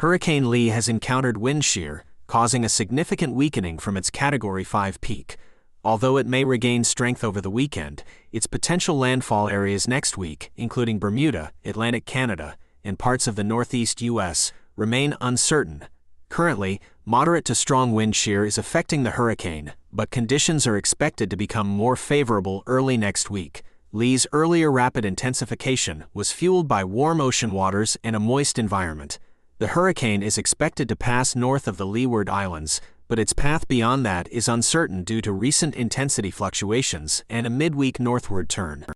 Hurricane Lee has encountered wind shear, causing a significant weakening from its Category 5 peak. Although it may regain strength over the weekend, its potential landfall areas next week, including Bermuda, Atlantic Canada, and parts of the northeast U.S., remain uncertain. Currently, moderate to strong wind shear is affecting the hurricane, but conditions are expected to become more favorable early next week. Lee's earlier rapid intensification was fueled by warm ocean waters and a moist environment. The hurricane is expected to pass north of the Leeward Islands, but its path beyond that is uncertain due to recent intensity fluctuations and a midweek northward turn.